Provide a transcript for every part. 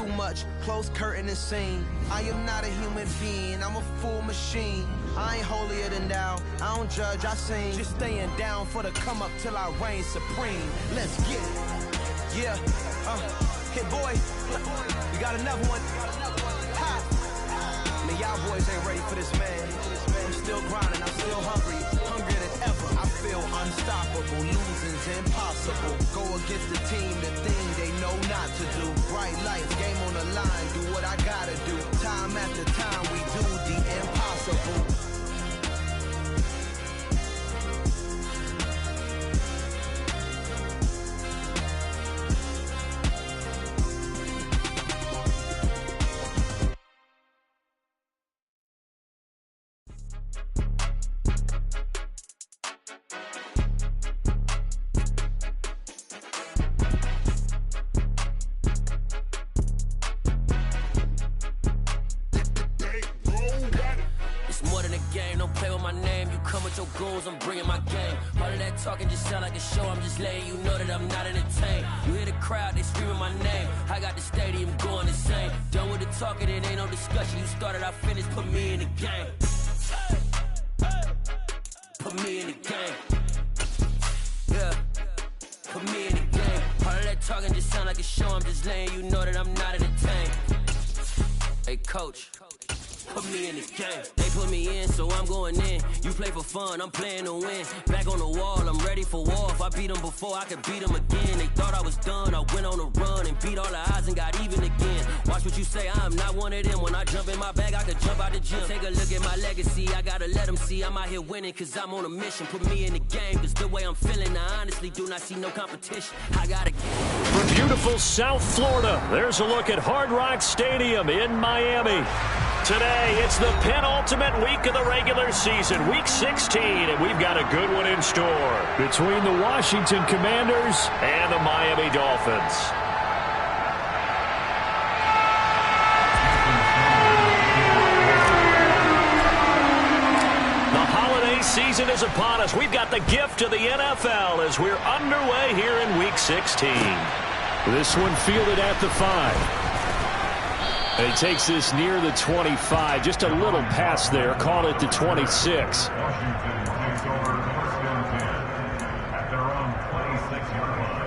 too much, close curtain and scene. I am not a human being, I'm a full machine. I ain't holier than thou, I don't judge, I sing. Just staying down for the come up till I reign supreme. Let's get it. Yeah, hit boy, we got another one. Ha. Man, y'all boys ain't ready for this, man. I'm still grinding, I'm still hungry, hungrier than ever. I feel unstoppable, losing's impossible. Go against the team, the thing they know not to do. Bright lights, game on the line, do what I gotta do. Time after time, we do the impossible. I'm bringing my game. All of that talking just sound like a show. I'm just letting you know that I'm not entertained. You hear the crowd, they screaming my name. I got the stadium going insane. Done with the talking, it ain't no discussion. You started, I finished, put me in the game. Put me in the game. Yeah, put me in the game. All of that talking just sound like a show. I'm just letting you know that I'm not entertained. Hey, coach, put me in this game. They put me in, so I'm going in. You play for fun, I'm playing to win. Back on the wall, I'm ready for war. If I beat them before, I could beat them again. They thought I was done, I went on a run and beat all the odds and got even again. Watch what you say, I'm not one of them. When I jump in my bag, I could jump out the gym. Take a look at my legacy, I gotta let them see I'm out here winning, cause I'm on a mission. Put me in the game, cause the way I'm feeling, I honestly do not see no competition. I gotta From beautiful South Florida, there's a look at Hard Rock Stadium in Miami. Today, it's the penultimate week of the regular season, week 16, and we've got a good one in store between the Washington Commanders and the Miami Dolphins. The holiday season is upon us. We've got the gift of the NFL as we're underway here in week 16. This one fielded at the 5. He takes this near the 25, just a little pass there, called it the 26. Washington takes over first and 10 at their own 26-yard line.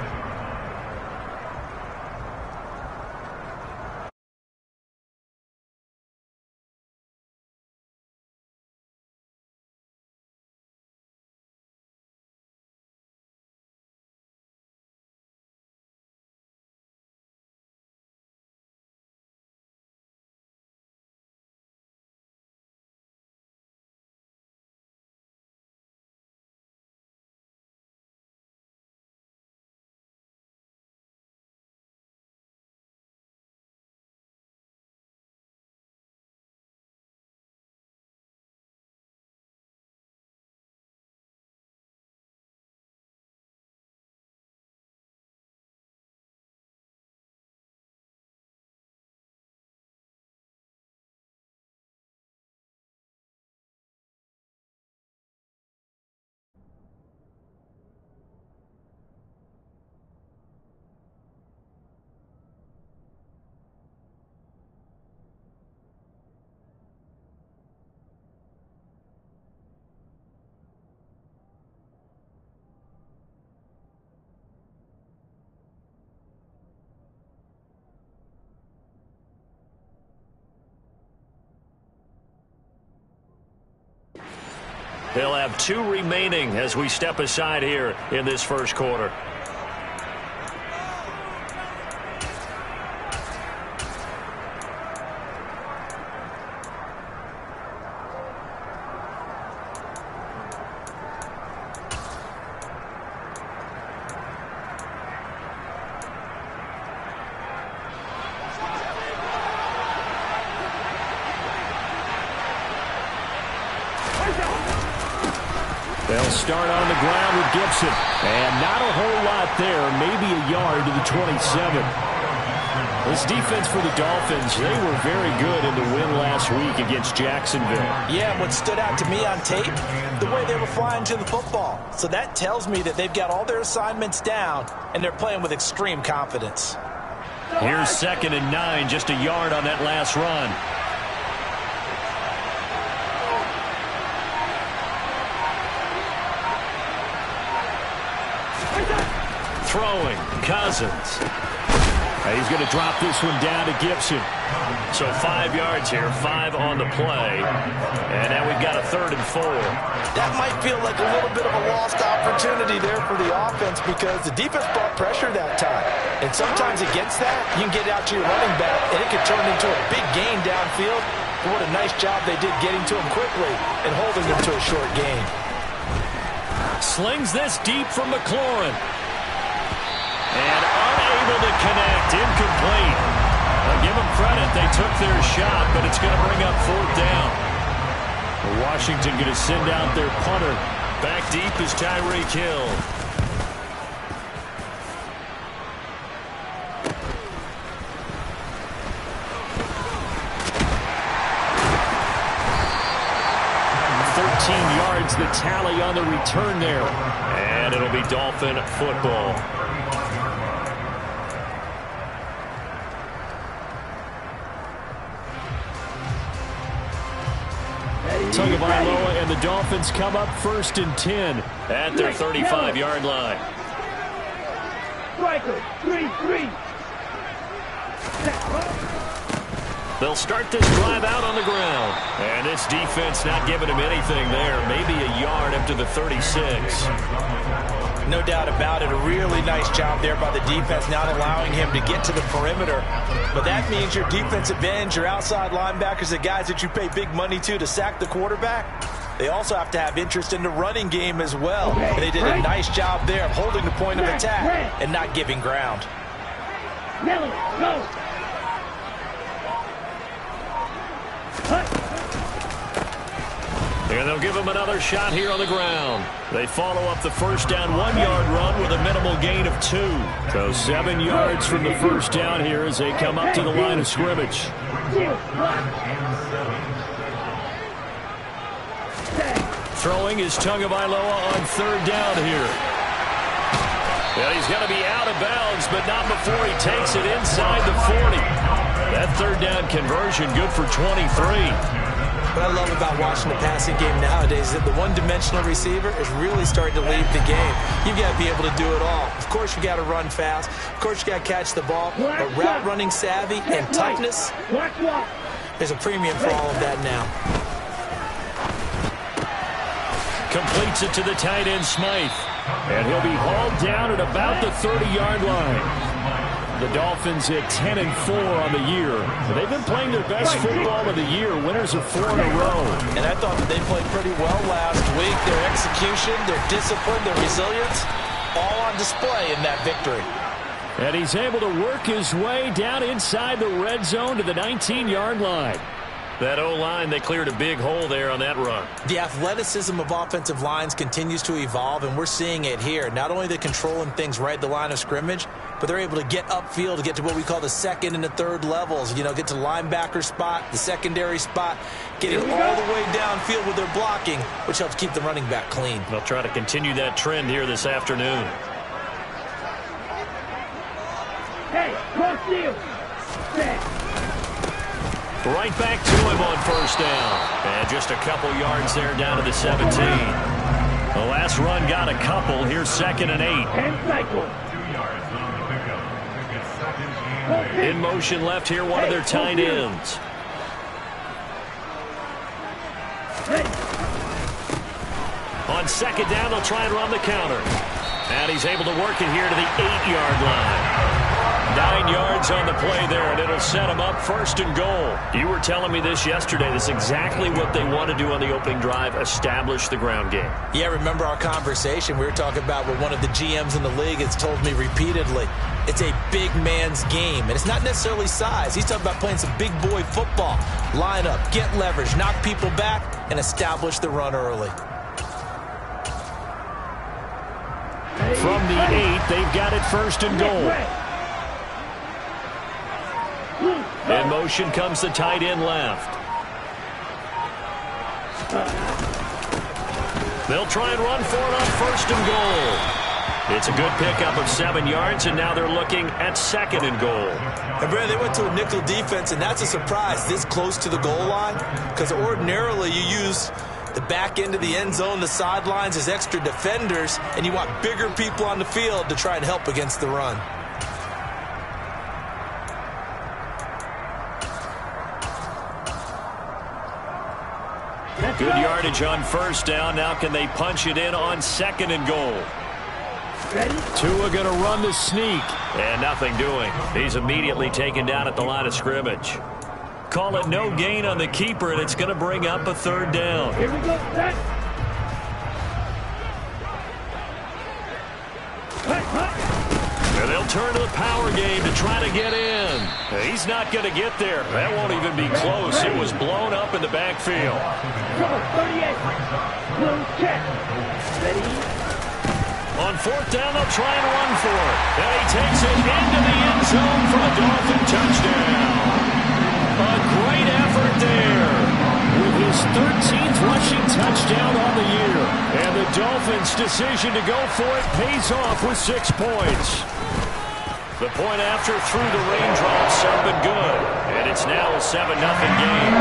They'll have 2 remaining as we step aside here in this first quarter. They'll start on the ground with Gibson. And not a whole lot there, maybe a yard to the 27. This defense for the Dolphins, they were very good in the win last week against Jacksonville. Yeah, what stood out to me on tape, the way they were flying to the football. So that tells me that they've got all their assignments down, and they're playing with extreme confidence. Here's 2nd and 9, just a yard on that last run. Throwing, Cousins. He's going to drop this one down to Gibson. So 5 yards here, 5 on the play. And now we've got a 3rd and 4. That might feel like a little bit of a lost opportunity there for the offense because the defense brought pressure that time. And sometimes against that, you can get out to your running back, and it could turn into a big gain downfield. But what a nice job they did getting to him quickly and holding him to a short gain. Slings this deep from McLaurin. And unable to connect, incomplete. I'll give them credit, they took their shot, but it's going to bring up 4th down. Washington going to send out their punter. Back deep is Tyreek Hill. Yards the tally on the return there. And it'll be Dolphin football. Tagovailoa and the Dolphins come up 1st and 10 at their 35-yard line. They'll start this drive out on the ground. And this defense not giving him anything there. Maybe a yard up to the 36. No doubt about it. A really nice job there by the defense, not allowing him to get to the perimeter. But that means your defensive ends, your outside linebackers, the guys that you pay big money to sack the quarterback, they also have to have interest in the running game as well. And they did a nice job there of holding the point of attack and not giving ground. And they'll give him another shot here on the ground. They follow up the 1st down 1-yard run with a minimal gain of 2. So 7 yards from the 1st down here as they come up to the line of scrimmage. Throwing is Tagovailoa on 3rd down here. Yeah, he's got to be out of bounds, but not before he takes it inside the 40. That 3rd down conversion good for 23. What I love about watching the passing game nowadays is that the one-dimensional receiver is really starting to lead the game. You've got to be able to do it all. Of course, you got to run fast. Of course, you got to catch the ball. But route running savvy and toughness, there's a premium for all of that now. Completes it to the tight end, Smythe. And he'll be hauled down at about the 30-yard line. The Dolphins at 10-4 on the year. They've been playing their best football of the year. Winners of 4 in a row. And I thought that they played pretty well last week. Their execution, their discipline, their resilience, all on display in that victory. And he's able to work his way down inside the red zone to the 19-yard line. That O-line, they cleared a big hole there on that run. The athleticism of offensive lines continues to evolve, and we're seeing it here. Not only they're controlling things right at the line of scrimmage, but they're able to get upfield to get to what we call the 2nd and the 3rd levels. You know, get to linebacker spot, the secondary spot, getting all the way downfield with their blocking, which helps keep the running back clean. They'll try to continue that trend here this afternoon. Hey, cross field. Right back to him on 1st down. And just a couple yards there down to the 17. The last run got a couple. Here's 2nd and 8. And cycle. In motion left here, one of their tight ends. On 2nd down, they'll try and run the counter. And he's able to work it here to the 8-yard line. 9 yards on the play there, and it'll set them up 1st and goal. You were telling me this yesterday. This is exactly what they want to do on the opening drive, establish the ground game. Yeah, remember our conversation. We were talking about what one of the GMs in the league has told me repeatedly. It's a big man's game, and it's not necessarily size. He's talking about playing some big boy football. Line up, get leverage, knock people back, and establish the run early. From the 8, they've got it 1st and goal. In motion comes the tight end left. They'll try and run for it on 1st and goal. It's a good pickup of 7 yards, and now they're looking at 2nd and goal. And Brad, they went to a nickel defense, and that's a surprise this close to the goal line, because ordinarily you use the back end of the end zone, the sidelines as extra defenders, and you want bigger people on the field to try and help against the run. Good yardage on 1st down. Now can they punch it in on 2nd and goal? Tua going to run the sneak. And nothing doing. He's immediately taken down at the line of scrimmage. Call it no gain on the keeper, and it's going to bring up a 3rd down. Here we go, set. And they'll turn to the power game to try to get in. He's not going to get there. That won't even be close. It was blown up in the backfield. 38. Blue check. Ready? On 4th down, they'll try and run for it. And he takes it into the end zone for a Dolphin touchdown. A great effort there with his 13th rushing touchdown on the year. And the Dolphins' decision to go for it pays off with 6 points. The point after through the raindrops up and good. And it's now a 7-0 game.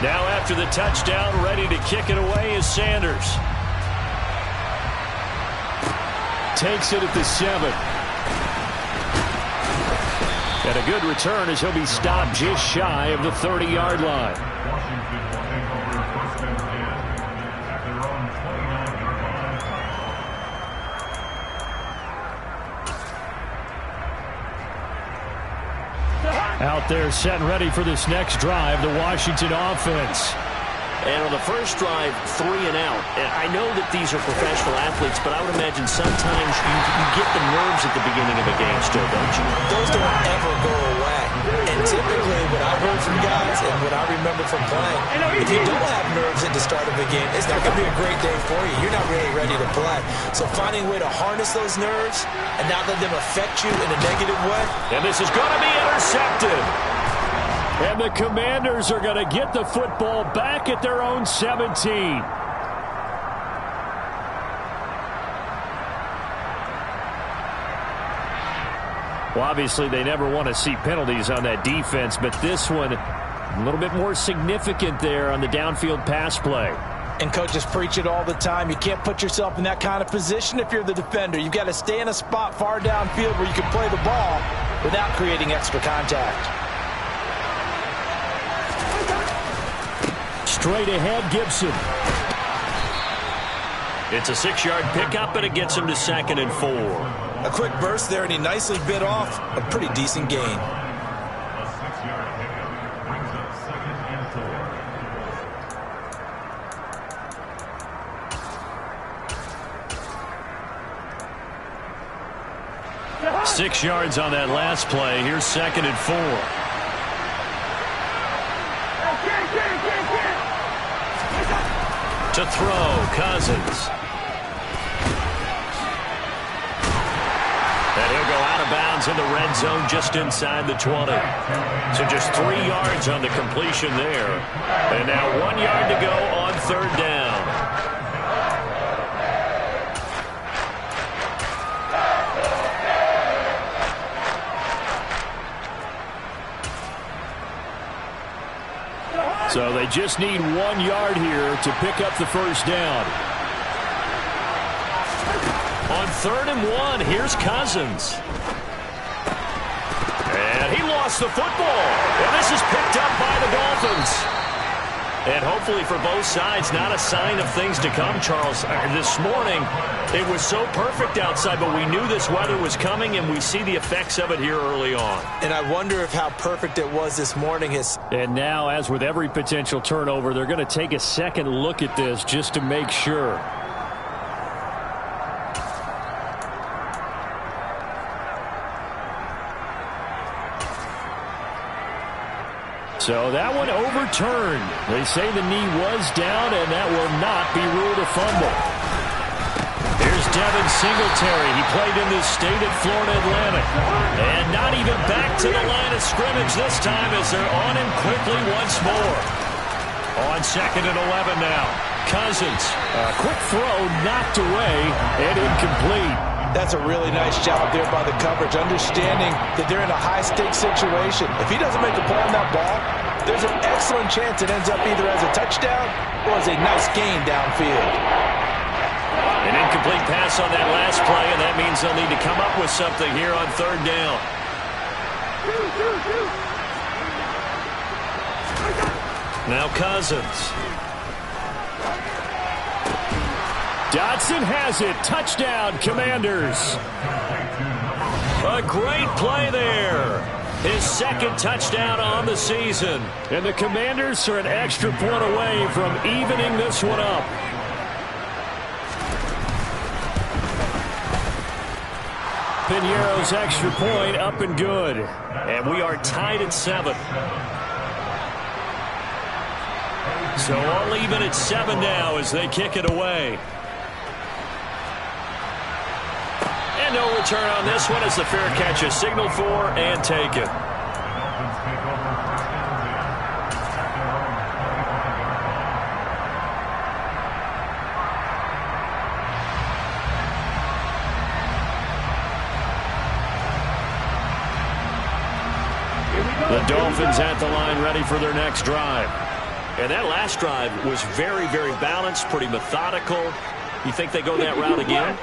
Now after the touchdown, ready to kick it away is Sanders. Takes it at the 7. And a good return as he'll be stopped just shy of the 30-yard line. Washington will take over 1st and 10 at their own 29-yard line. Out there set and ready for this next drive, the Washington offense. And on the first drive, 3 and out. And I know that these are professional athletes, but I would imagine sometimes you get the nerves at the beginning of a game still, don't you? Those don't ever go away. And typically what I've heard from guys and what I remember from playing, if you don't have nerves at the start of a game, it's not going to be a great day for you. You're not really ready to play. So finding a way to harness those nerves and not let them affect you in a negative way. And this is going to be intercepted. And the Commanders are going to get the football back at their own 17. Well, obviously, they never want to see penalties on that defense, but this one, a little bit more significant there on the downfield pass play. And coaches preach it all the time. You can't put yourself in that kind of position if you're the defender. You've got to stay in a spot far downfield where you can play the ball without creating extra contact. Straight ahead, Gibson. It's a 6-yard pickup, and it gets him to 2nd and 4. A quick burst there, and he nicely bit off a pretty decent gain. A 6-yard pickup brings up 2nd and 4. 6 yards on that last play. Here's 2nd and 4. To throw, Cousins. And he'll go out of bounds in the red zone just inside the 20. So just 3 yards on the completion there. And now 1 yard to go on 3rd down. So they just need 1 yard here to pick up the 1st down. On 3rd and 1, here's Cousins. And he lost the football. And this is picked up by the Dolphins. And hopefully for both sides, not a sign of things to come, Charles. This morning, it was so perfect outside, but we knew this weather was coming, and we see the effects of it here early on. And I wonder if how perfect it was this morning is. And now, as with every potential turnover, they're going to take a second look at this just to make sure. So that one overturned. They say the knee was down, and that will not be ruled a fumble. Here's Devin Singletary. He played in this state at Florida Atlantic. And not even back to the line of scrimmage this time as they're on him quickly once more. On 2nd and 11 now. Cousins. A quick throw knocked away and incomplete. That's a really nice job there by the coverage, understanding that they're in a high-stakes situation. If he doesn't make a play on that ball, there's an excellent chance it ends up either as a touchdown or as a nice gain downfield. An incomplete pass on that last play, and that means they'll need to come up with something here on 3rd down. Now Cousins. Dotson has it. Touchdown, Commanders. A great play there. His 2nd touchdown on the season. And the Commanders are an extra point away from evening this one up. Piñeiro's extra point up and good. And we are tied at 7. So all even at 7 now as they kick it away. And no return on this one as the fair catch is signaled for and taken. The Dolphins at the line ready for their next drive. And that last drive was very, very balanced, pretty methodical. You think they go that route again?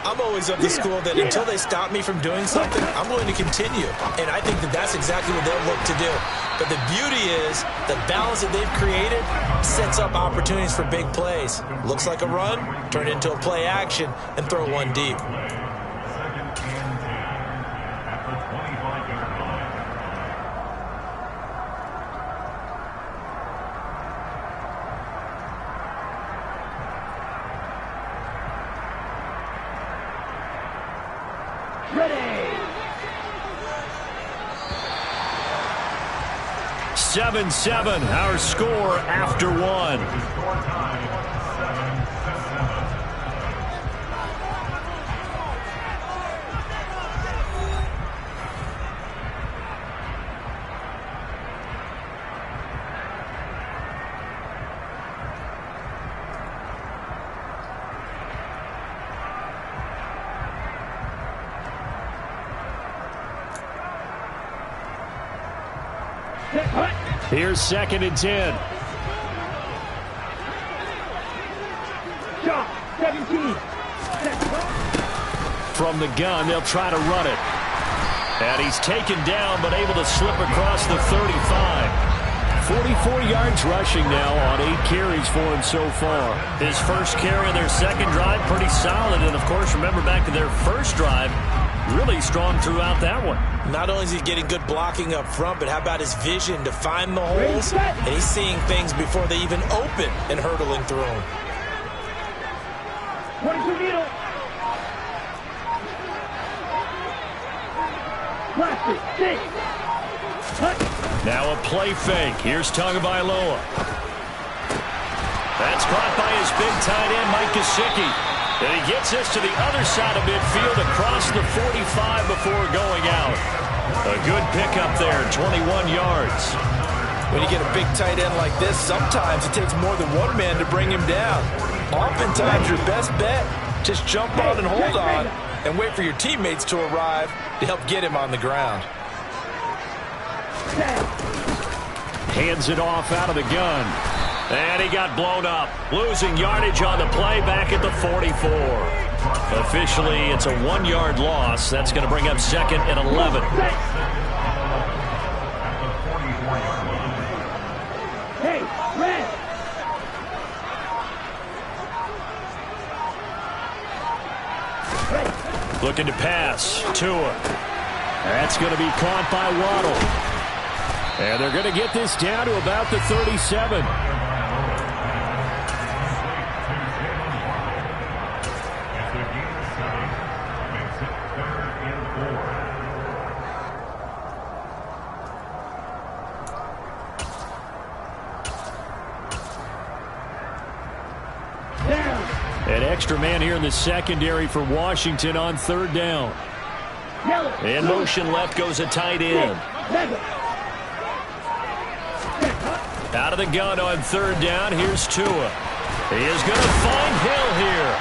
I'm always of the school that until they stop me from doing something, I'm going to continue. And I think that that's exactly what they'll look to do. But the beauty is the balance that they've created sets up opportunities for big plays. Looks like a run, turn it into a play action, and throw one deep. Ready. 7-7, our score after 1. Here's 2nd and 10. Shot, 17. From the gun, they'll try to run it. And he's taken down, but able to slip across the 35. 44 yards rushing now on 8 carries for him so far. His first carry of their 2nd drive, pretty solid. And, of course, remember back to their first drive, really strong throughout that one. Not only is he getting good blocking up front, but how about his vision to find the holes? And he's seeing things before they even open and hurdling through them. 22 needle. Plastic, 6. Now a play fake. Here's Tagovailoa. That's caught by his big tight end, Mike Gesicki. And he gets this to the other side of midfield across the 45 before going out. A good pickup there, 21 yards. When you get a big tight end like this, sometimes it takes more than one man to bring him down. Oftentimes, your best bet, just jump on and hold on and wait for your teammates to arrive to help get him on the ground. Hands it off out of the gun. And he got blown up. Losing yardage on the play back at the 44. Officially, it's a 1-yard loss. That's going to bring up 2nd and 11. Hey, red. Looking to pass. Tua. That's going to be caught by Waddle. And they're going to get this down to about the 37. An extra man here in the secondary for Washington on 3rd down. In motion left goes a tight end. Out of the gun on third down. Here's Tua. He is going to find Hill here.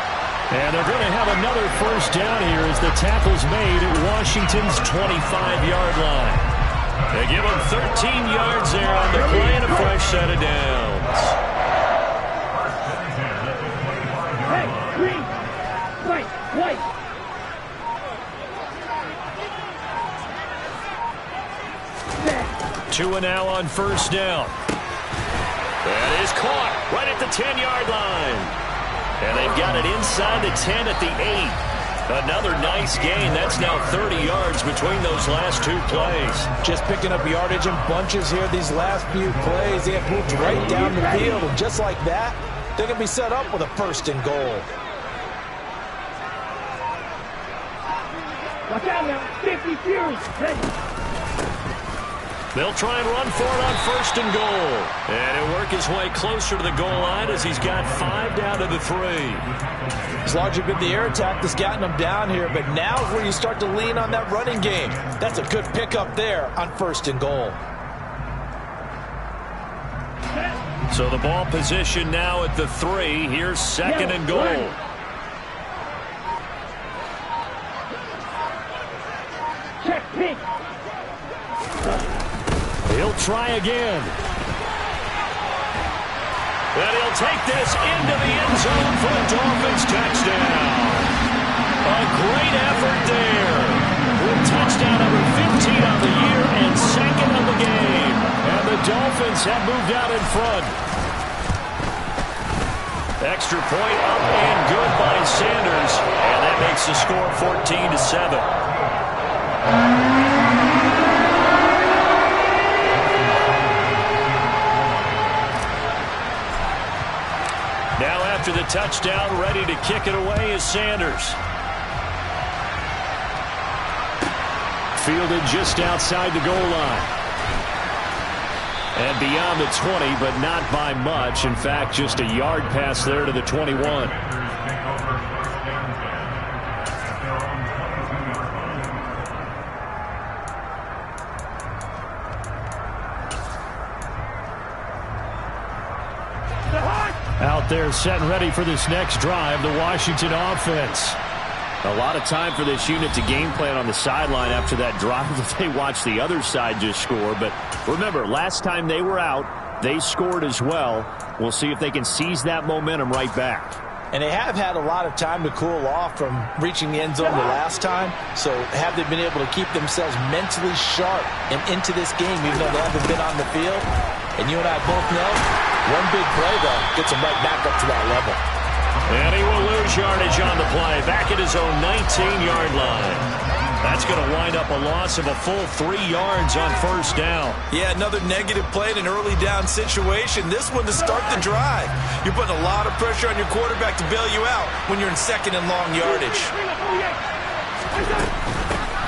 And they're going to have another first down here as the tackle's made at Washington's 25-yard line. They give him 13 yards there on the play and a fresh set of downs. Hey, green, white, white. Tua now on first down. That is caught right at the 10-yard line. And they've got it inside the 10 at the 8. Another nice gain. That's now 30 yards between those last two plays. Just picking up yardage in bunches here these last few plays. They have moved right down the field. And just like that, they're going to be set up with a first and goal. Watch out now. 50 Fury. Ready. They'll try and run for it on first and goal. And he'll work his way closer to the goal line as he's got 5 down to the 3. It's largely been the air attack that's gotten them down here, but now is where you start to lean on that running game. That's a good pickup there on first and goal. So the ball position now at the 3. Here's second and goal. Check pink. He'll try again. And he'll take this into the end zone for a Dolphins touchdown. A great effort there. With touchdown number 15 on the year and second of the game. And the Dolphins have moved out in front. Extra point up and good by Sanders. And that makes the score 14-7. Now after the touchdown, ready to kick it away is Sanders. Fielded just outside the goal line. And beyond the 20, but not by much. In fact, just a yard pass there to the 21. Out there set and ready for this next drive, the Washington offense. A lot of time for this unit to game plan on the sideline after that drive that they watched the other side just score. But remember, last time they were out, they scored as well. We'll see if they can seize that momentum right back. And they have had a lot of time to cool off from reaching the end zone the last time. So have they been able to keep themselves mentally sharp and into this game, even though they haven't been on the field? And you and I both know, one big play, though, gets them right back up to that level. And he will lose yardage on the play, back at his own 19-yard line. That's going to wind up a loss of a full 3 yards on first down. Yeah, another negative play in an early down situation. This one to start the drive. You're putting a lot of pressure on your quarterback to bail you out when you're in second and long yardage.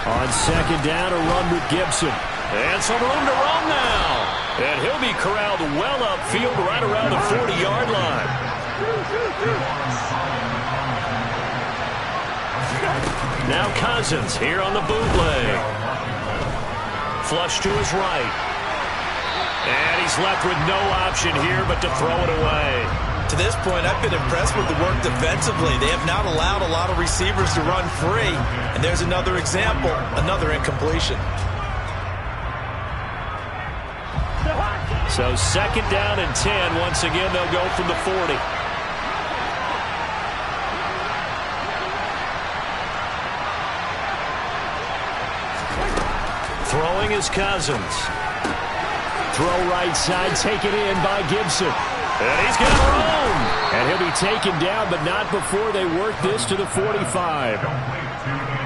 On second down, a run with Gibson. And some room to run now. And he'll be corralled well upfield right around the 40-yard line. Now Cousins here on the bootleg. Flush to his right. And he's left with no option here but to throw it away. To this point, I've been impressed with the work defensively. They have not allowed a lot of receivers to run free. And there's another example, another incompletion. So second down and 10. Once again, they'll go from the 40. Throwing is Cousins. Throw right side, taken in by Gibson. And he's got room. And he'll be taken down, but not before they work this to the 45.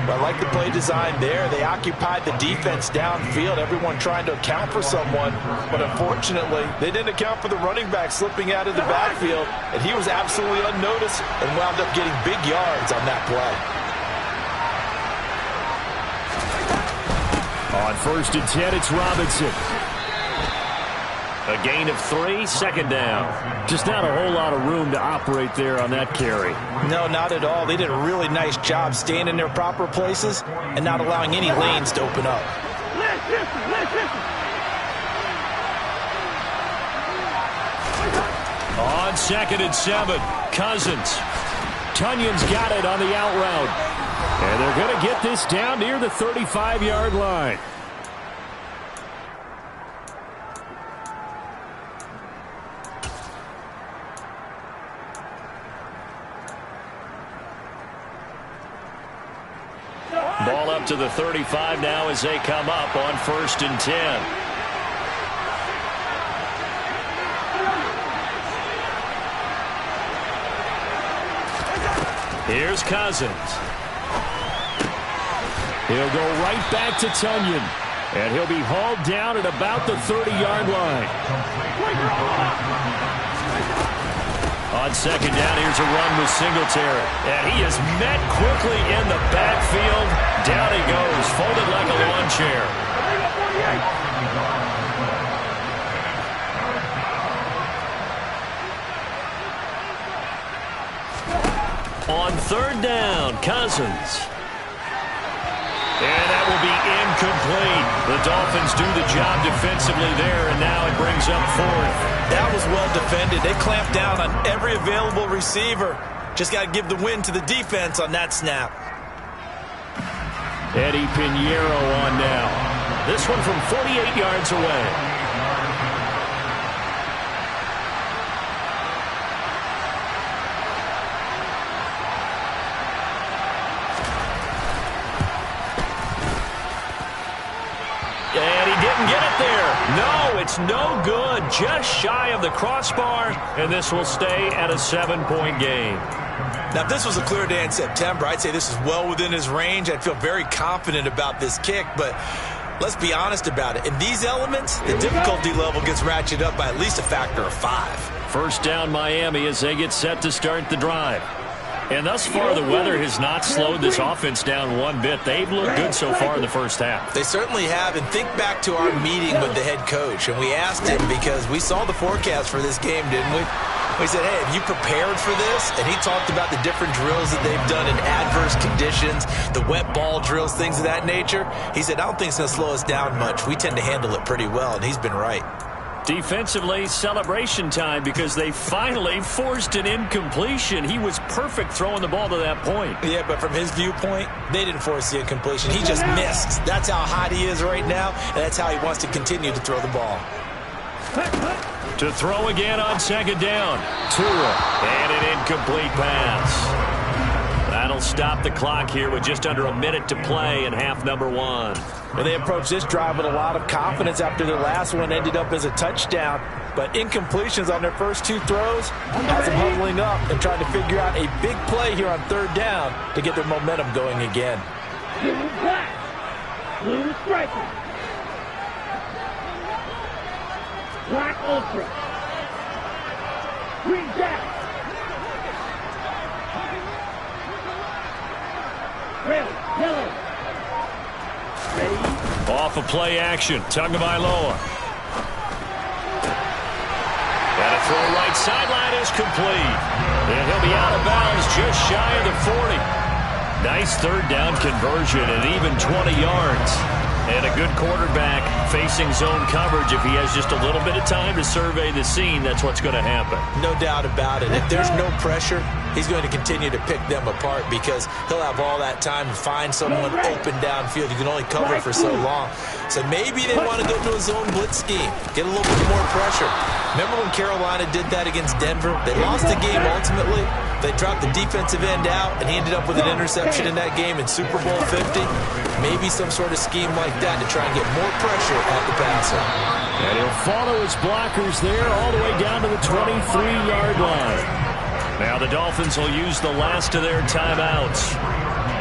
I like the play design there. They occupied the defense downfield, everyone trying to account for someone. But unfortunately, they didn't account for the running back slipping out of the backfield. And he was absolutely unnoticed and wound up getting big yards on that play. On first and 10, it's Robinson. A gain of 3, second down. Just not a whole lot of room to operate there on that carry. No, not at all. They did a really nice job staying in their proper places and not allowing any lanes to open up. 2nd and 7. Cousins. Tunyon's got it on the out route. And they're going to get this down near the 35-yard line. Ball up to the 35 now as they come up on 1st and 10. Here's Cousins. He'll go right back to Tonyan. And he'll be hauled down at about the 30-yard line. On 2nd down, here's a run with Singletary. And he is met quickly in the backfield. Down he goes, folded like a lawn chair. On 3rd down, Cousins. And that will be incomplete. The Dolphins do the job defensively there, and now it brings up 4th. That was well defended. They clamped down on every available receiver. Just got to give the win to the defense on that snap. Eddie Pinheiro on now. This one from 48 yards away. And he didn't get it there. No, it's no good. Just shy of the crossbar, and this will stay at a 7-point game. Now, if this was a clear day in September, I'd say this is well within his range. I'd feel very confident about this kick, but let's be honest about it. In these elements, the difficulty level gets ratcheted up by at least a factor of 5. 1st down Miami as they get set to start the drive. And thus far, the weather has not slowed this offense down one bit. They've looked good so far in the first half. They certainly have. And think back to our meeting with the head coach. And we asked him, because we saw the forecast for this game, didn't we? We said, hey, have you prepared for this? And he talked about the different drills that they've done in adverse conditions, the wet ball drills, things of that nature. He said, I don't think it's going to slow us down much. We tend to handle it pretty well, and he's been right. Defensively, celebration time because they finally forced an incompletion. He was perfect throwing the ball to that point. Yeah, but from his viewpoint, they didn't force the incompletion. He just missed. That's how hot he is right now, and that's how he wants to continue to throw the ball. To throw again on 2nd down. Tua, and an incomplete pass. That'll stop the clock here with just under a minute to play in half number 1. Well, they approached this drive with a lot of confidence after their last one ended up as a touchdown. But incompletions on their first 2 throws has them huddling up and trying to figure out a big play here on 3rd down to get their momentum going again. Blue black. Blue striker. Black ultra. Green jacket. Red, yellow. Ready? Off of play action. Tagovailoa. And a throw right sideline is complete. And he'll be out of bounds just shy of the 40. Nice 3rd down conversion and even 20 yards. And a good quarterback facing zone coverage. If he has just a little bit of time to survey the scene, that's what's going to happen. No doubt about it. If there's no pressure, he's going to continue to pick them apart because he'll have all that time to find someone open downfield. You can only cover for so long. So maybe they want to go to a zone blitz scheme, get a little bit more pressure. Remember when Carolina did that against Denver? They lost the game ultimately. They dropped the defensive end out, and he ended up with an interception in that game in Super Bowl 50. Maybe some sort of scheme like that to try and get more pressure at the passer. And he'll follow his blockers there all the way down to the 23-yard line. Now the Dolphins will use the last of their timeouts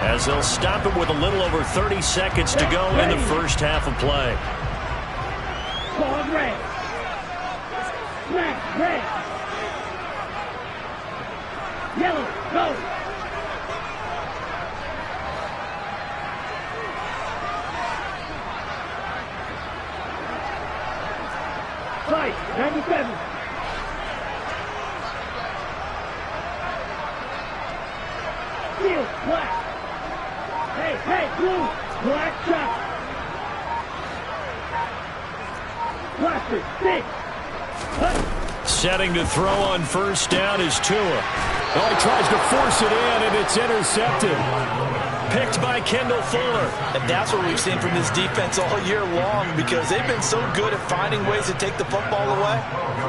as they'll stop it with a little over 30 seconds to go in the first half of play. Ball red. Black, red. Yellow, go. Fight, 97. Steel, black. Hey, blue, black shot. Blaster, stick. Setting to throw on first down is Tua. Oh, he tries to force it in, and it's intercepted. Picked by Kendall Fuller. And that's what we've seen from this defense all year long, because they've been so good at finding ways to take the football away.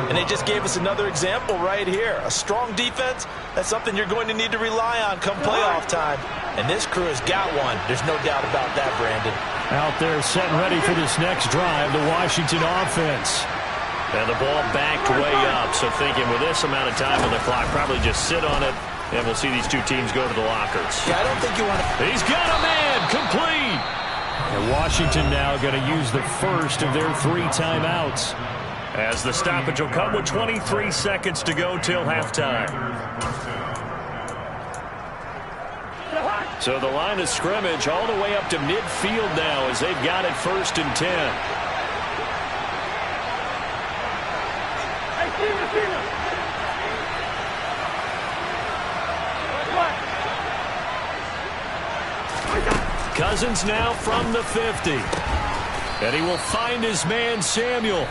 And they just gave us another example right here. A strong defense, that's something you're going to need to rely on come playoff time. And this crew has got one. There's no doubt about that, Brandon. Out there set and ready for this next drive, the Washington offense. And the ball backed way up, so thinking with this amount of time on the clock, probably just sit on it, and we'll see these two teams go to the lockers. Yeah, I don't think you want to... He's got a man, complete! And Washington now going to use the first of their 3 timeouts, as the stoppage will come with 23 seconds to go till halftime. So the line of scrimmage all the way up to midfield now as they've got it 1st and 10. Cousins now from the 50. And he will find his man, Samuel.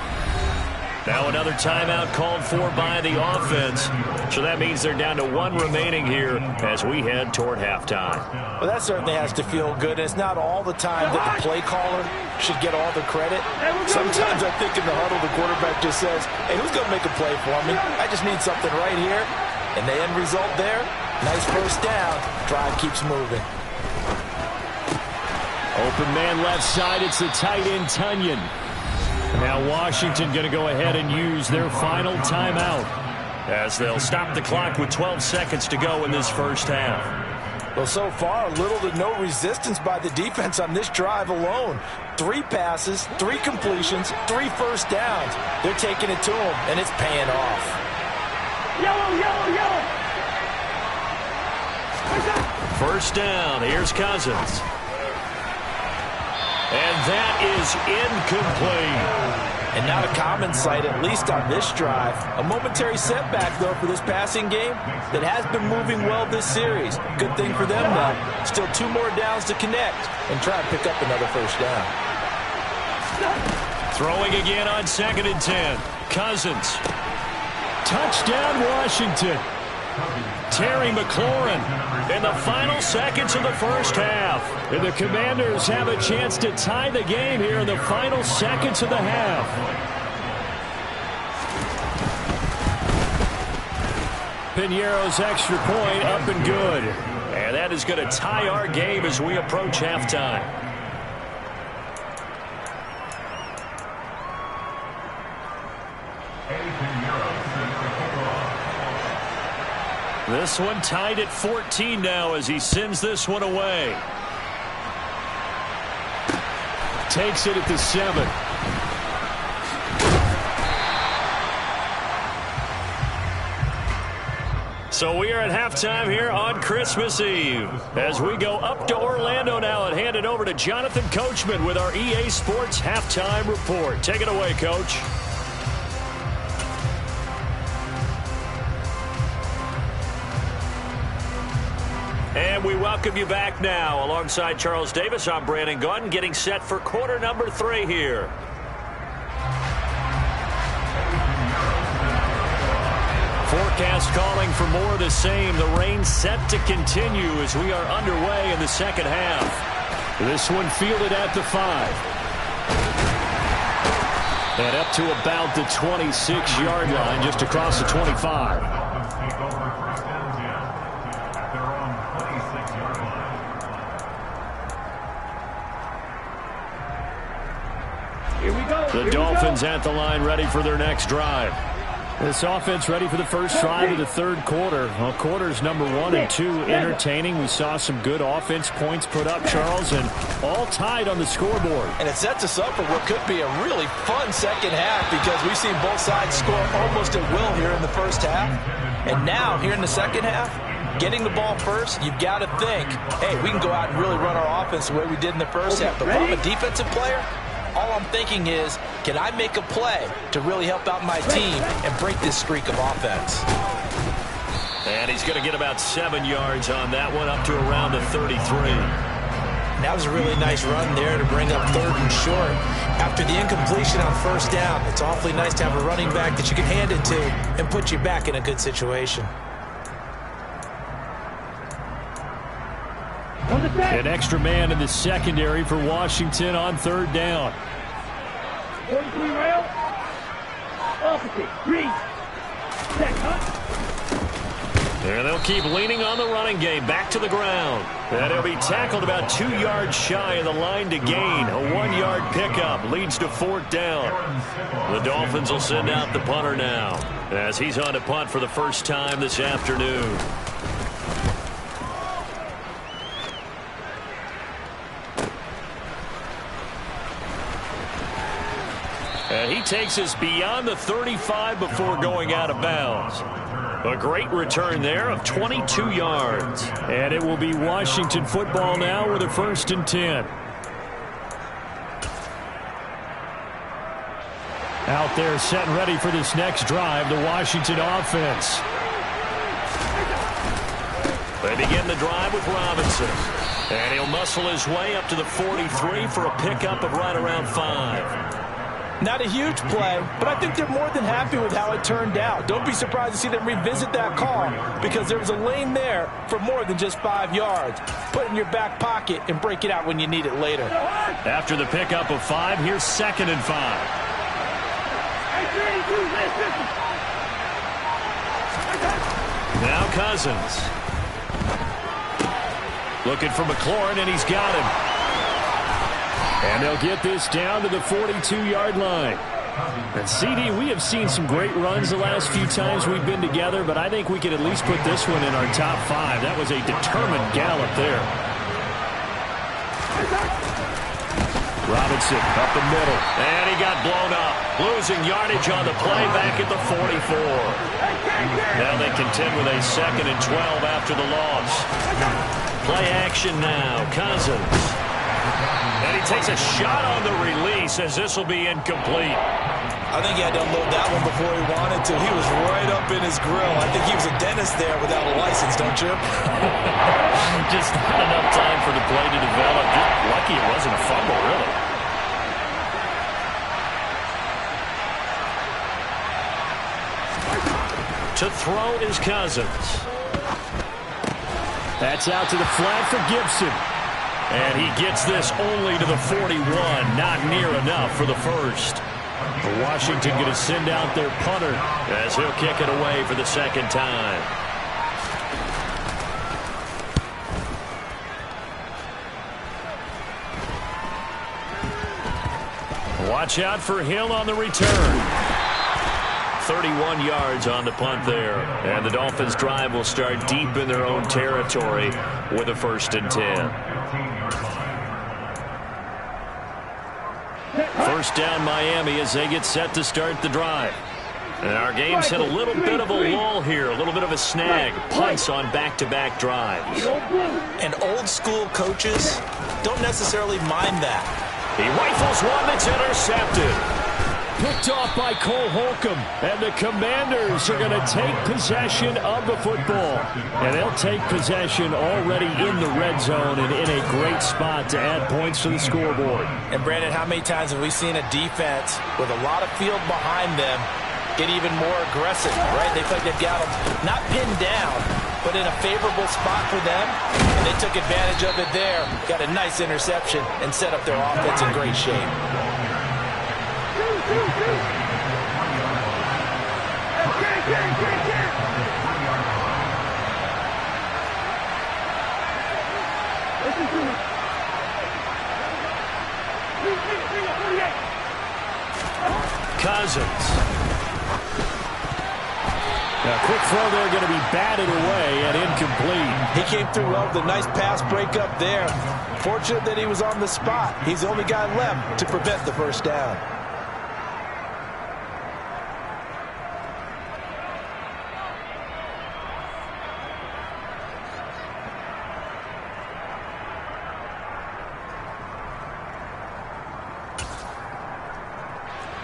Now another timeout called for by the offense. So that means they're down to 1 remaining here as we head toward halftime. Well, that certainly has to feel good. It's not all the time that the play caller should get all the credit. Sometimes I think in the huddle, the quarterback just says, hey, who's going to make a play for me? I just need something right here. And the end result there, nice first down. Drive keeps moving. Open man left side. It's the tight end, Tunyon. Now Washington going to go ahead and use their final timeout as they'll stop the clock with 12 seconds to go in this first half. Well, so far, little to no resistance by the defense on this drive alone. 3 passes, 3 completions, 3 first downs. They're taking it to them, and it's paying off. Yellow, yellow, yellow. First down. Here's Cousins. And that is incomplete. And not a common sight, at least on this drive. A momentary setback, though, for this passing game that has been moving well this series. Good thing for them, though. Still 2 more downs to connect and try to pick up another first down. Throwing again on 2nd and 10. Cousins. Touchdown, Washington. Terry McLaurin in the final seconds of the first half. And the Commanders have a chance to tie the game here in the final seconds of the half. Piñeiro's extra point up and good. And that is going to tie our game as we approach halftime. This one tied at 14 now as he sends this one away. Takes it at the 7. So we are at halftime here on Christmas Eve as we go up to Orlando now and hand it over to Jonathan Coachman with our EA Sports Halftime Report. Take it away, Coach. And we welcome you back now. Alongside Charles Davis, I'm Brandon Gaudin, getting set for quarter number 3 here. Forecast calling for more of the same. The rain set to continue as we are underway in the second half. This one fielded at the 5. And up to about the 26-yard line, just across the 25. The Dolphins at the line ready for their next drive. This offense ready for the first drive of the 3rd quarter. Well, quarters number 1 and 2 entertaining. We saw some good offense points put up, Charles, and all tied on the scoreboard. And it sets us up for what could be a really fun second half because we've seen both sides score almost at will here in the first half. And now, here in the second half, getting the ball first, you've got to think, hey, we can go out and really run our offense the way we did in the first half. But if I'm a defensive player, all I'm thinking is, can I make a play to really help out my team and break this streak of offense? And he's going to get about 7 yards on that one, up to around the 33. And that was a really nice run there to bring up 3rd and short. After the incompletion on 1st down, it's awfully nice to have a running back that you can hand it to and put you back in a good situation. An extra man in the secondary for Washington on 3rd down. 43 rail. Opposite. 3. Set. And they'll keep leaning on the running game. Back to the ground. And he'll be tackled about 2 yards shy of the line to gain. A 1-yard pickup leads to 4th down. The Dolphins will send out the punter now as he's on to punt for the first time this afternoon. And he takes us beyond the 35 before going out of bounds. A great return there of 22 yards. And it will be Washington football now with a 1st and 10. Out there set and ready for this next drive, the Washington offense. They begin the drive with Robinson. And he'll muscle his way up to the 43 for a pickup of right around 5. Not a huge play, but I think they're more than happy with how it turned out. Don't be surprised to see them revisit that call because there was a lane there for more than just 5 yards. Put it in your back pocket and break it out when you need it later. After the pickup of 5, here's 2nd and 5. Now Cousins. Looking for McLaurin, and he's got him. And they'll get this down to the 42-yard line. And CD, we have seen some great runs the last few times we've been together, but I think we could at least put this one in our top 5. That was a determined gallop there. Robinson up the middle, and he got blown up. Losing yardage on the play back at the 44. Now they contend with a 2nd and 12 after the loss. Play action now, Cousins. And he takes a shot on the release as this will be incomplete. I think he had to unload that one before he wanted to. He was right up in his grill. I think he was a dentist there without a license, don't you? Just not enough time for the play to develop. Just lucky it wasn't a fumble, really. To throw is Cousins. That's out to the flat for Gibson. And he gets this only to the 41. Not near enough for the first. Washington going to send out their punter as he'll kick it away for the 2nd time. Watch out for Hill on the return. 31 yards on the punt there. And the Dolphins drive will start deep in their own territory with a 1st and 10. 1st down Miami as they get set to start the drive. And our game's hit a little bit of a lull here, a little bit of a snag. Punts on back-to-back drives. And old school coaches don't necessarily mind that. He rifles one that's intercepted. Picked off by Cole Holcomb. And the Commanders are going to take possession of the football. And they'll take possession already in the red zone and in a great spot to add points to the scoreboard. And Brandon, how many times have we seen a defense with a lot of field behind them get even more aggressive, right? They feel like they've got them not pinned down, but in a favorable spot for them. And they took advantage of it there. Got a nice interception and set up their offense in great shape. Cousins. Now, quick throw there, going to be batted away and incomplete. He came through well with a nice pass breakup there. Fortunate that he was on the spot. He's the only guy left to prevent the 1st down.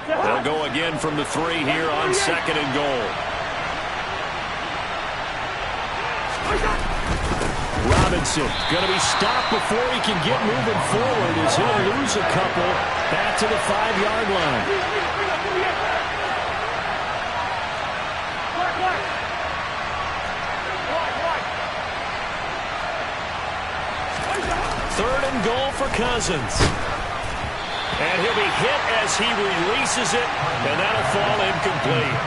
They'll go again from the 3 here on 2nd and goal. Robinson going to be stopped before he can get moving forward as he'll lose a couple back to the 5-yard line. Third and goal for Cousins. And he'll be hit as he releases it, and that'll fall incomplete.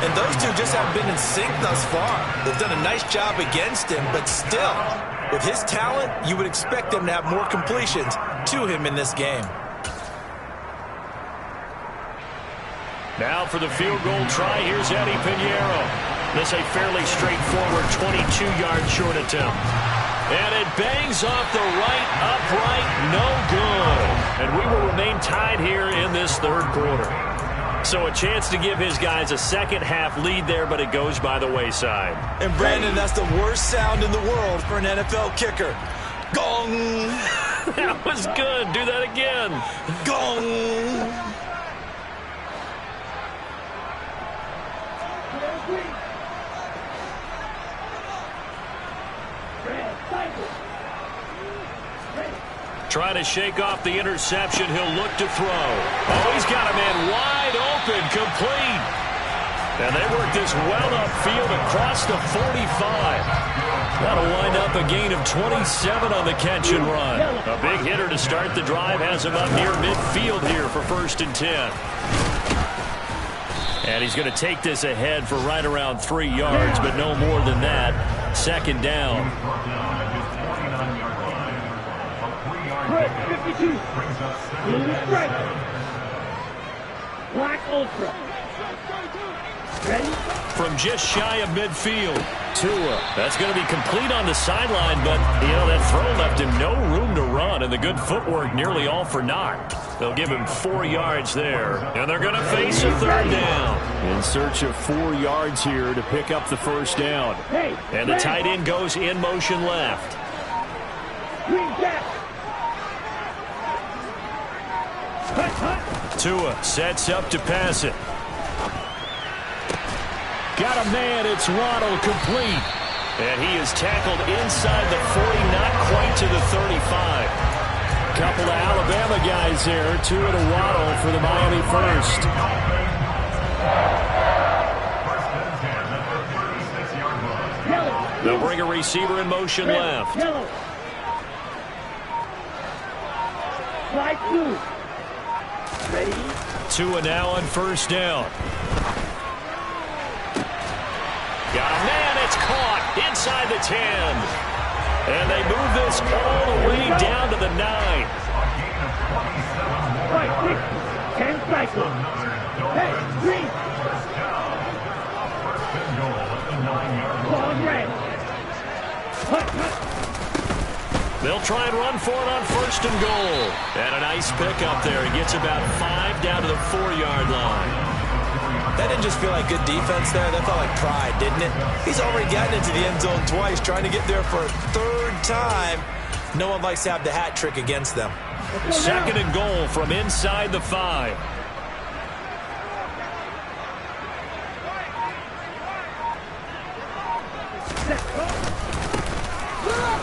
And those two just haven't been in sync thus far. They've done a nice job against him, but still, with his talent, you would expect them to have more completions to him in this game. Now for the field goal try, here's Eddie Pinheiro. This a fairly straightforward 22-yard short attempt. And it bangs off the right upright, no good. And we will remain tied here in this third quarter. So a chance to give his guys a second-half lead there, but it goes by the wayside. And, Brandon, that's the worst sound in the world for an NFL kicker. Gong! That was good. Do that again. Gong! Trying to shake off the interception. He'll look to throw. Oh, he's got a man wide open, complete. And they work this well upfield across the 45. That'll wind up a gain of 27 on the catch and run. A big hitter to start the drive has him up near midfield here for 1st and 10. And he's going to take this ahead for right around 3 yards, but no more than that. 2nd down. 52. Black Ultra. Ready? From just shy of midfield. Tua. That's going to be complete on the sideline, but, that throw left him no room to run, and the good footwork nearly all for naught. They'll give him 4 yards there, and they're going to face a 3rd down. In search of 4 yards here to pick up the 1st down. And the tight end goes in motion left. Tua sets up to pass it. Got a man, it's Waddle, complete. And he is tackled inside the 40, not quite to the 35. Couple of Alabama guys there, Tua to Waddle for the Miami first. They'll bring a receiver in motion left. Slide 2. Ready? Tua now on 1st down. Got a man, it's caught inside the 10. And they move this all the way down to the 9. Right, 6, 10 cycles. Hey, 3. Ball red. They'll try and run for it on 1st and goal. And a nice pickup there. He gets about 5 down to the 4-yard line. That didn't just feel like good defense there. That felt like pride, didn't it? He's already gotten into the end zone twice, trying to get there for a 3rd time. No one likes to have the hat trick against them. 2nd and goal from inside the 5.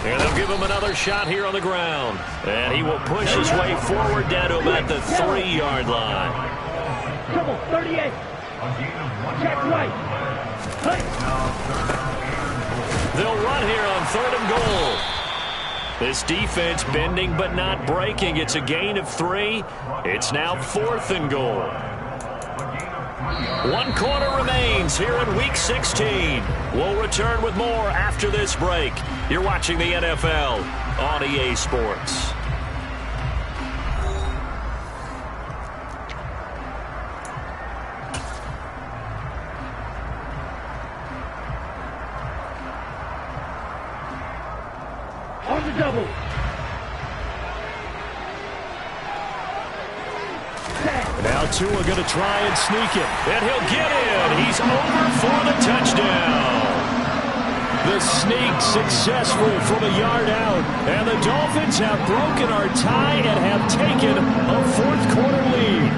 And they'll give him another shot here on the ground. And he will push his way forward down to about the 3-yard line. Double 38. Check right. They'll run here on 3rd and goal. This defense bending but not breaking. It's a gain of 3. It's now 4th and goal. 1 quarter remains here in Week 16. We'll return with more after this break. You're watching the NFL on EA Sports. On the double. Now Tua going to try and sneak it. And he'll get in. He's over for the touchdown. The sneak successful from a yard out. And the Dolphins have broken our tie and have taken a 4th quarter lead.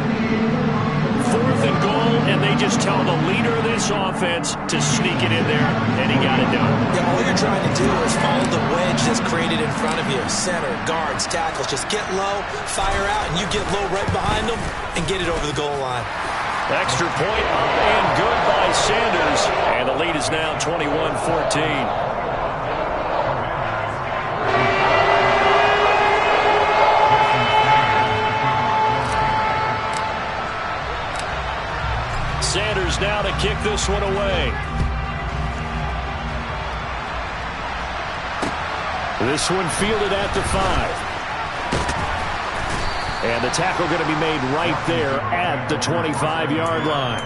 4th and goal, and they just tell the leader of this offense to sneak it in there, and he got it done. Yeah, all you're trying to do is follow the wedge that's created in front of you. Center, guards, tackles. Just get low, fire out, and you get low right behind them and get it over the goal line. Extra point up and good by Sanders, and the lead is now 21-14. Sanders now to kick this one away. This one fielded at the 5. And the tackle going to be made right there at the 25-yard line.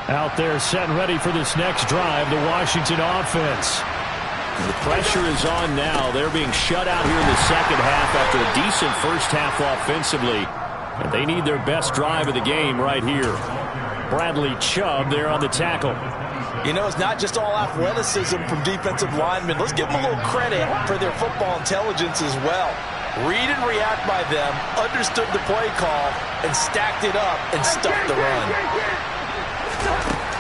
Out there set and ready for this next drive, the Washington offense. The pressure is on now. They're being shut out here in the second half after a decent first half offensively. And they need their best drive of the game right here. Bradley Chubb there on the tackle. You know, it's not just all athleticism from defensive linemen. Let's give them a little credit for their football intelligence as well. Read and react by them, understood the play call, and stacked it up and stuffed the run.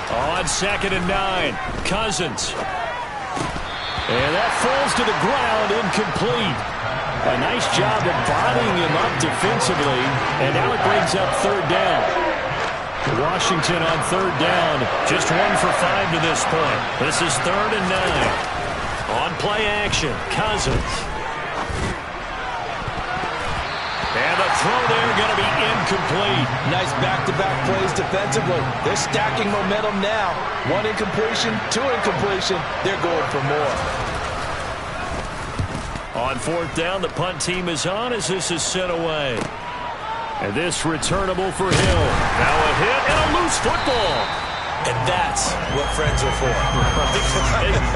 On 2nd and 9, Cousins. And that falls to the ground, incomplete. A nice job of bodying him up defensively, and now it brings up 3rd down. Washington on 3rd down, just 1 for 5 to this point. This is 3rd and 9. On play action, Cousins. And the throw there going to be incomplete. Nice back-to-back plays defensively. They're stacking momentum now. 1 incompletion, 2 incompletion. They're going for more. On 4th down, the punt team is on as this is sent away. And this returnable for Hill. Now a hit and a loose football. And that's what friends are for.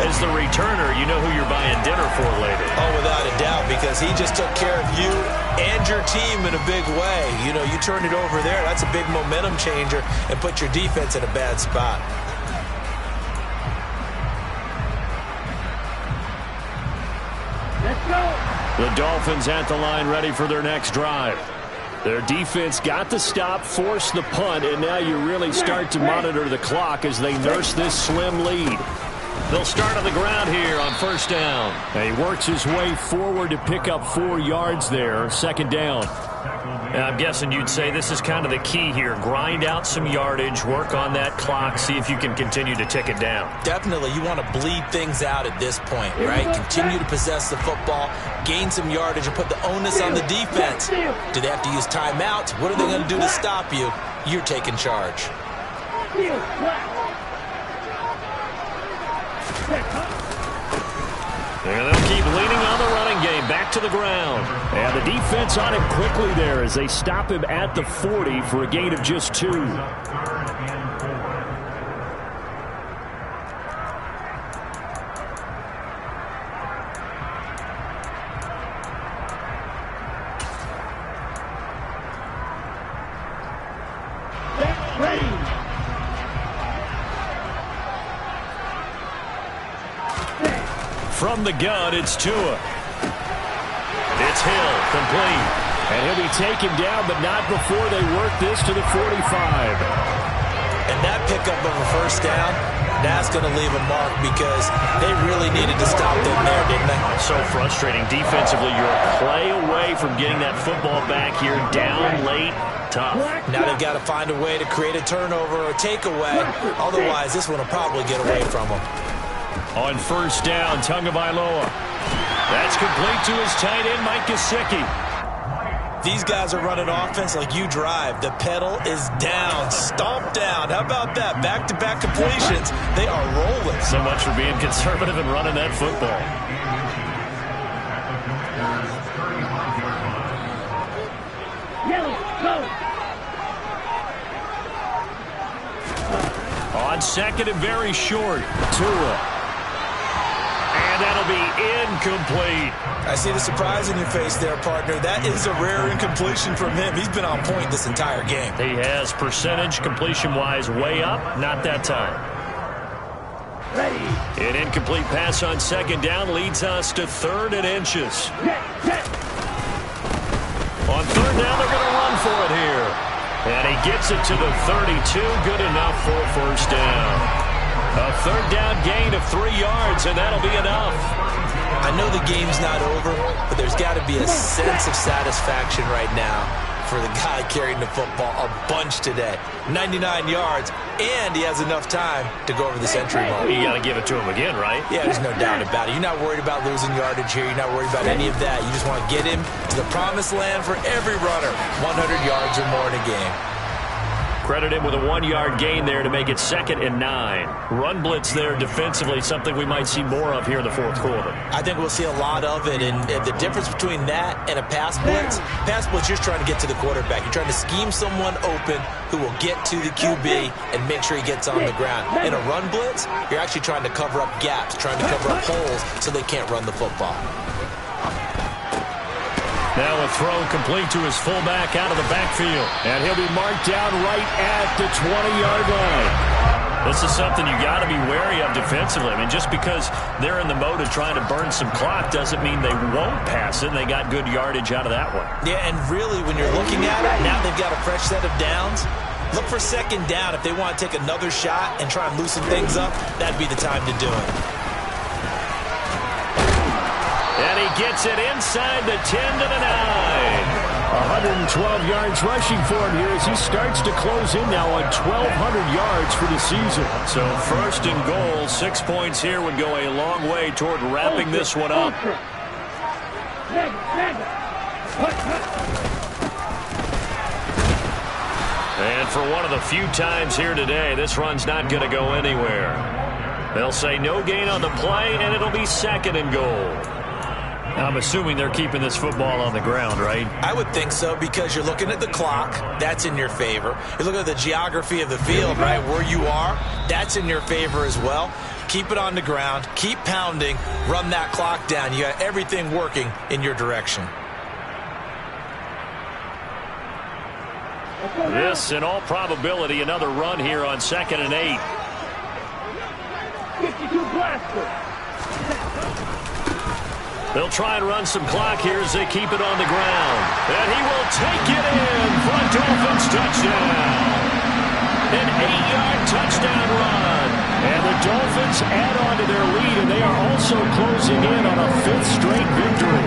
As the returner, you know who you're buying dinner for later. Oh, without a doubt, because he just took care of you and your team in a big way. You know, you turn it over there, that's a big momentum changer and put your defense in a bad spot. Let's go. The Dolphins at the line ready for their next drive. Their defense got the stop, forced the punt, and now you really start to monitor the clock as they nurse this slim lead. They'll start on the ground here on 1st down. And he works his way forward to pick up 4 yards there, 2nd down. And I'm guessing you'd say this is kind of the key here. Grind out some yardage, work on that clock, see if you can continue to tick it down. Definitely, you want to bleed things out at this point, right? Continue to possess the football, gain some yardage, and put the onus on the defense. Do they have to use timeouts? What are they going to do to stop you? You're taking charge. And they'll keep leaning on the running game. Back to the ground. And the defense on him quickly there as they stop him at the 40 for a gain of just 2. From the gun, it's Tua. It's Hill, complete. And he'll be taken down, but not before they work this to the 45. And that pickup of a 1st down, that's going to leave a mark because they really needed to stop them there, didn't they? So frustrating. Defensively, you're a play away from getting that football back here down late. Tough. Now they've got to find a way to create a turnover or a takeaway. Otherwise, this one will probably get away from them. On 1st down, Tagovailoa. That's complete to his tight end, Mike Gesicki. These guys are running offense like you drive. The pedal is down, stomped down. How about that? Back-to-back completions. They are rolling. So much for being conservative and running that football. On 2nd and very short, Tua. And that'll be incomplete. I see the surprise in your face there, partner. That is a rare incompletion from him. He's been on point this entire game. He has percentage completion-wise way up. Not that time. An incomplete pass on second down leads us to 3rd and inches. On 3rd down, they're going to run for it here. And he gets it to the 32. Good enough for a 1st down. A 3rd down gain of 3 yards, and that'll be enough. I know the game's not over, but there's got to be a sense of satisfaction right now for the guy carrying the football a bunch today. 99 yards, and he has enough time to go over the century mark. You got to give it to him again, right? Yeah, there's no doubt about it. You're not worried about losing yardage here. You're not worried about any of that. You just want to get him to the promised land for every runner. 100 yards or more in a game. Credit him with a 1-yard gain there to make it 2nd and 9. Run blitz there defensively, something we might see more of here in the 4th quarter. I think we'll see a lot of it, and the difference between that and a pass blitz, you're just trying to get to the quarterback. You're trying to scheme someone open who will get to the QB and make sure he gets on the ground. In a run blitz, you're actually trying to cover up gaps, trying to cover up holes so they can't run the football. Now a throw complete to his fullback out of the backfield. And he'll be marked down right at the 20-yard line. This is something you got to be wary of defensively. I mean, just because they're in the mode of trying to burn some clock doesn't mean they won't pass it. And they got good yardage out of that one. Yeah, and really, when you're looking at it, now they've got a fresh set of downs. Look for 2nd down. If they want to take another shot and try and loosen things up, that'd be the time to do it. And he gets it inside the 10 to the 9. 112 yards rushing for him here as he starts to close in now on 1,200 yards for the season. So 1st and goal, 6 points here would go a long way toward wrapping this one up. And for one of the few times here today, this run's not going to go anywhere. They'll say no gain on the play, and it'll be 2nd and goal. I'm assuming they're keeping this football on the ground, right? I would think so, because you're looking at the clock. That's in your favor. You're looking at the geography of the field, right, where you are. That's in your favor as well. Keep it on the ground. Keep pounding. Run that clock down. You got everything working in your direction. This, in all probability, another run here on 2nd and 8. 52 blaster. They'll try and run some clock here as they keep it on the ground. And he will take it in for a Dolphins touchdown. An 8-yard touchdown run. And the Dolphins add on to their lead, and they are also closing in on a 5th straight victory.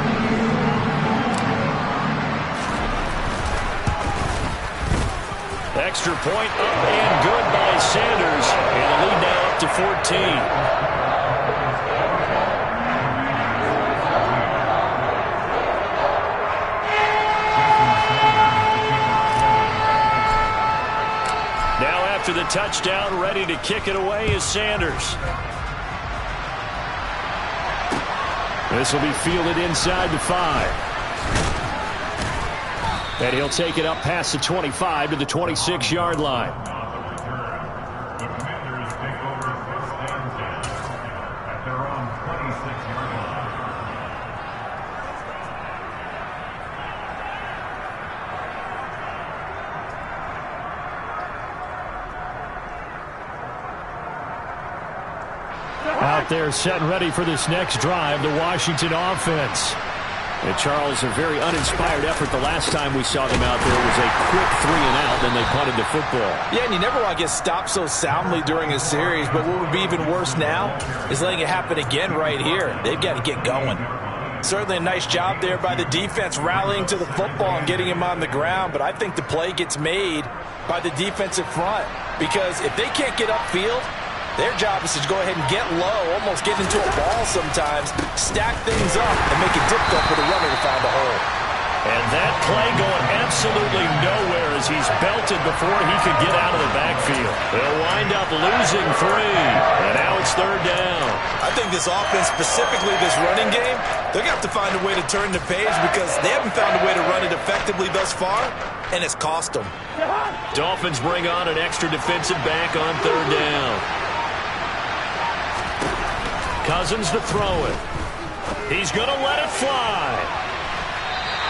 Extra point up and good by Sanders. And the lead now up to 14. To the touchdown, ready to kick it away is Sanders. This will be fielded inside the 5. And he'll take it up past the 25 to the 26-yard line. The Commanders take over 1st and 10 at their own 26-yard line. Out there set and ready for this next drive, the Washington offense. And Charles, a very uninspired effort the last time we saw them out there. It was a quick 3 and out, then they punted the football. Yeah, and you never want to get stopped so soundly during a series, but what would be even worse now is letting it happen again right here. They've got to get going. Certainly a nice job there by the defense rallying to the football and getting him on the ground, but I think the play gets made by the defensive front, because if they can't get upfield, their job is to go ahead and get low, almost get into a ball sometimes, stack things up, and make it difficult for the runner to find a hole. And that play going absolutely nowhere as he's belted before he could get out of the backfield. They'll wind up losing 3, and now it's 3rd down. I think this offense, specifically this running game, they're going to have to find a way to turn the page because they haven't found a way to run it effectively thus far, and it's cost them. Dolphins bring on an extra defensive back on 3rd down. Cousins to throw it. He's going to let it fly.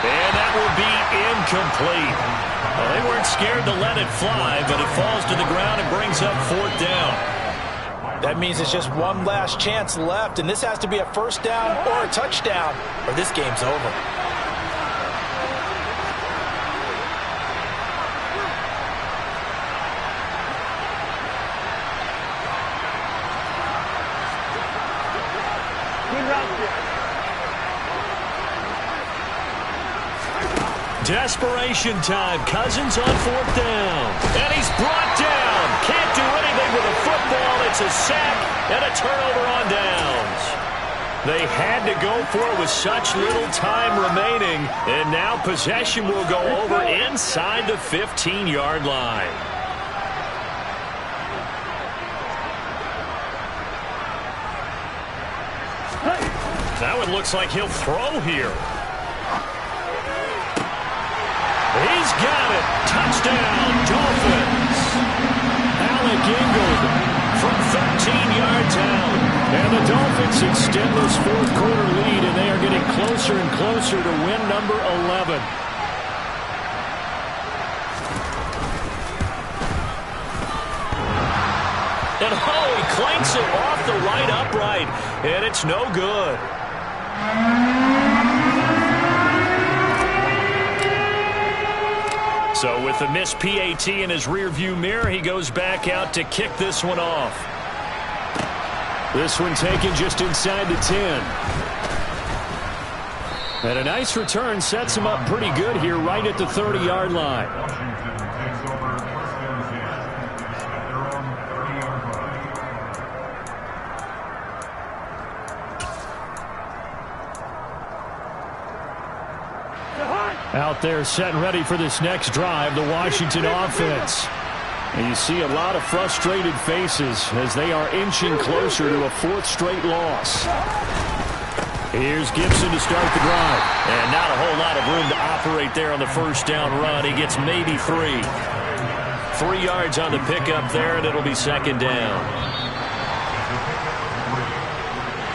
And that will be incomplete. Well, they weren't scared to let it fly, but it falls to the ground and brings up 4th down. That means it's just one last chance left, and this has to be a first down or a touchdown, or this game's over. Desperation time. Cousins on fourth down. And he's brought down. Can't do anything with a football. It's a sack and a turnover on downs. They had to go for it with such little time remaining. And now possession will go over inside the 15-yard line. Now it looks like he'll throw here. He's got it. Touchdown, Dolphins. Alec Ingold from 13 yards out. And the Dolphins extend this fourth quarter lead, and they are getting closer and closer to win number 11. And he clanks it off the right upright, and it's no good. So with the missed PAT in his rearview mirror, he goes back out to kick this one off. This one taken just inside the 10. And a nice return sets him up pretty good here right at the 30-yard line. Washington takes over first and 10 at their own 30-yard line. Out there set and ready for this next drive, the Washington offense. And you see a lot of frustrated faces as they are inching closer to a fourth straight loss. Here's Gibson to start the drive. And not a whole lot of room to operate there on the first down run. He gets maybe 3. 3 yards on the pickup there, and it'll be second down.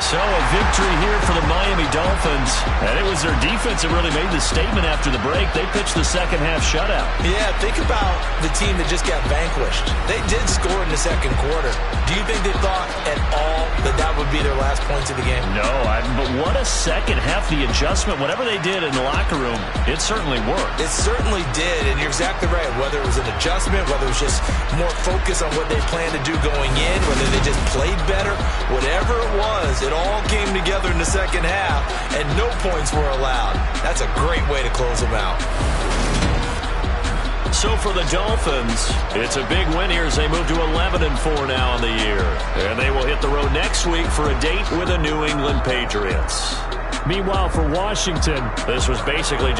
So a victory here for the Miami Dolphins. And it was their defense that really made the statement after the break. They pitched the second half shutout. Yeah, think about the team that just got vanquished. They did score in the second quarter. Do you think they thought at all that that would be their last points of the game? No, but what a second half. The adjustment, whatever they did in the locker room, it certainly worked. It certainly did, and you're exactly right. Whether it was an adjustment, whether it was just more focus on what they planned to do going in, whether they just played better, whatever it was, it all came together in the second half, and no points were allowed. That's a great way to close them out. So for the Dolphins, it's a big win here as they move to 11-4 now on the year. And they will hit the road next week for a date with the New England Patriots. Meanwhile, for Washington, this was basically just